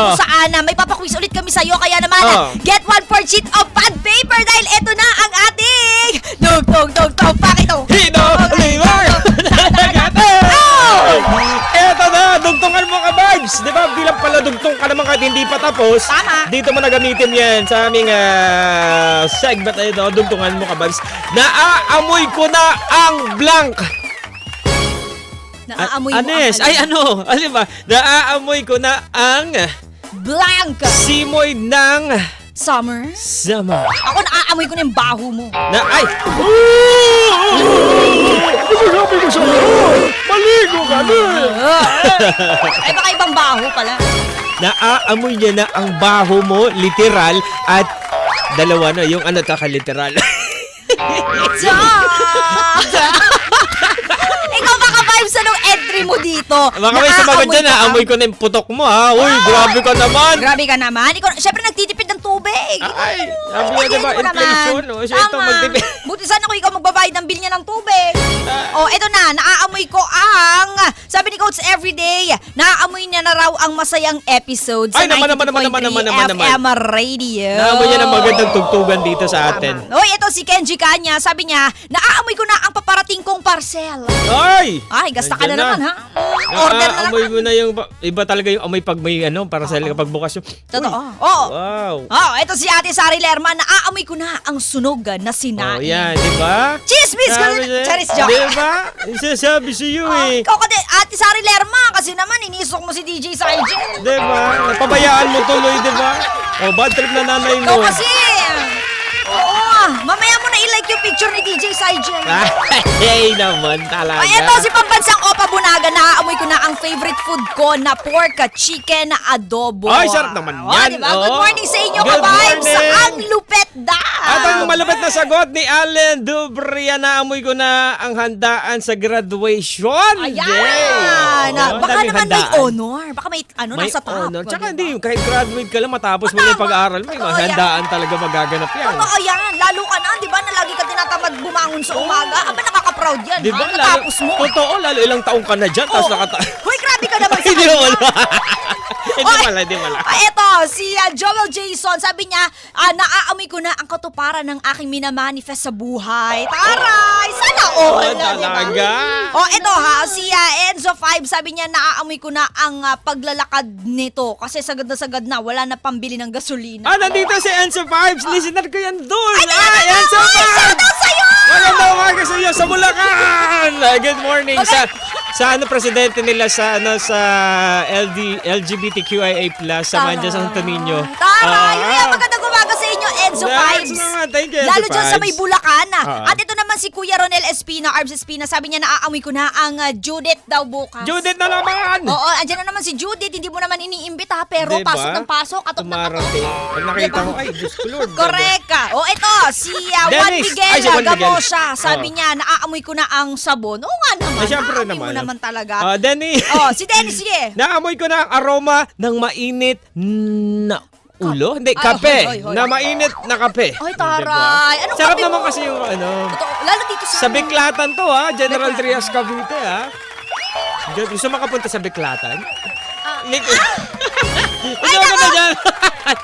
kung saan may papaquiz ulit kami sa'yo. Kaya naman, get one for sheet of pad paper dahil eto na ang ating dugtong pakito. Hino, liwag! Eto na, dugtungan mo ka, Barbs! Di ba, bilang pala dugtong ka naman kahit hindi pa tapos, Tama. dito mo na gamitin yan sa aming segment na ito, dugtungan mo ka, Barbs. Naaamoy ko na ang blank! Naaamoy mo Anes, ang ay ano, alam ba, naaamoy ko na ang blank. simoy ng Summer. summer. Ako naaamoy ko na yung baho mo. Na, ay! Sabi ko sa'yo, maligo ka na! Ay, baka ibang baho pala. Naaamoy niya na ang baho mo, literal, at dalawa na, yung ano, literal. Ikaw baka vibes anong entry mo dito? Baka may sumagot dyan, naamoy ko na yung putok mo, ha? Uy, grabe ka naman! Grabe ka naman. Ikaw, syempre nagtitipid ng tubig. Ay, sabi nga diba, Ayan mo inflation, naman. o, siya ito Tama. magtipid. Buti sana kung ikaw magbabayad ng bill niya ng tubig. Eto na, naaamoy ko ang, sabi ni Coach Everyday, naaamoy niya na raw ang masayang episode sa Ay, naman, 92.3 FM Radio. Naamoy niya ng magandang tugtugan dito sa atin. Uy, ito si Kenji Kanya, sabi niya, naaamoy ko na ang paparating kong parcel. Ay! Ay, gasta ka na Nandiyan naman, ha? Order na lang. Naamoy mo na yung, iba talaga yung amoy pag may ano, para sa kapag bukas yung, Totoo. Oo. wow. Oh, ito si Ate Sari Lerma, naaamoy ko na ang sunog na sinain. Oh, yan, di ba? Chismis ka Sabi na. siya, Charis joke. di ba? Sabi sa iyo eh. Ikaw ka din, Ate Sari Lerma, kasi naman inisok mo si DJ Sargent. Di ba? Napabayaan mo tuloy, di ba? Oh, bad trip na nanay Ikaw mo. kasi. Oo, mamaya mo na i-like yung picture ni DJ Sargent. Hey naman talaga. Ay, eto si Pambansang Opa Bunaga, naaamoy ko na ang favorite food ko na pork chicken adobo. Ay, sarap naman yan. Diba? Good Oh. morning sa inyo, Good ka-vibes. morning. Ang lupet da. At ang malapit na sagot ni Allen Dubria, naamoy ko na ang handaan sa graduation. Ayan! Yay! Oo, Baka daming naman may handaan. honor. Baka may ano May nasa top. honor. Tsaka diba? hindi, kahit graduate ka lang matapos mo na yung pag-aaral, may Totoo mga yan. handaan talaga magaganap yan. Totoo yan. Lalo ka na, di ba, na lagi ka tinatamad bumangon sa umaga. Aba, nakaka-proud yan. Di ba? Ha? Natapos mo. Totoo, lalo ilang taong ka na dyan, tapos Hoy, grabe ka naman sa Hindi kanya. wala. Hindi wala. Eto, si Joel Jason, sabi niya, naaamoy ko na ang katuparan ng aking minamanifest sa buhay. Taray! Sana all! Talaga. Eto ha, si Enzo 5, sabi niya, naaamoy ko na ang paglalakad nito. Kasi sagad na, wala na pambili ng gasolina. Nandito si Enzo Vibes. Listener ko yan doon. Ay, Enzo Vibes! shout out sa'yo! Magandang umaga sa iyo sa Bulacan. Good morning Okay. sa presidente nila sa LGBTQIA+, sa Manja Santo Niño. Taray! Magandang umaga sa inyo, Enzo Thanks Vibes. naman. Thank you, Enzo Lalo dyan sa Vibes. may Bulacan. Ah. At ito naman si Kuya Ronel Espina, Arbs Espina, sabi niya, naaamoy ko na ang Judith daw bukas. Judith na naman. Oo, andyan na naman si Judith, hindi mo naman iniimbita, pero Diba? pasok ng pasok, atok ng atok. Tumarating. Pag nakita Diba? ko, ay, Diyos ko Lord. Correct ka. Ito, si Juan Dennis. Miguel Ay, si Juan Miguel. Gamosha, sabi Oo. niya, naaamoy ko na ang sabon. Oo nga naman, Ay, syempre naaamoy mo naman. naman talaga. Denny. Si Dennis, sige. Naamoy ko na ang aroma ng mainit na ulo? Hindi, Ay, kape. hoy. Na mainit na kape. Ay, taray. Diba? Anong Sarap kape naman mo? kasi yung ano. Totoo, lalo dito sa... Sa Biklatan to ha, General Biklatan. Trias Cavite ha. Gusto makapunta sa Biklatan? Gusto ka na dyan?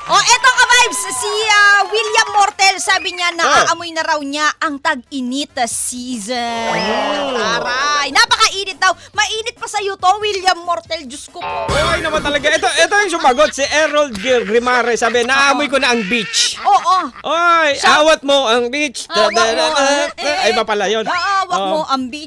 Eto ka vibes, si William Mortel, sabi niya, naaamoy na raw niya ang tag-init season. Taray, napakainit daw. Mainit pa sa'yo to, William Mortel, Diyos ko po. Ay naman talaga. Ito yung sumagot, si Errol Grimare. Sabi, naamoy ko na ang beach. Oo. Oy, awat mo ang beach. Awak mo. Ay, ba pala yun? Naawak Oo. mo ang beach.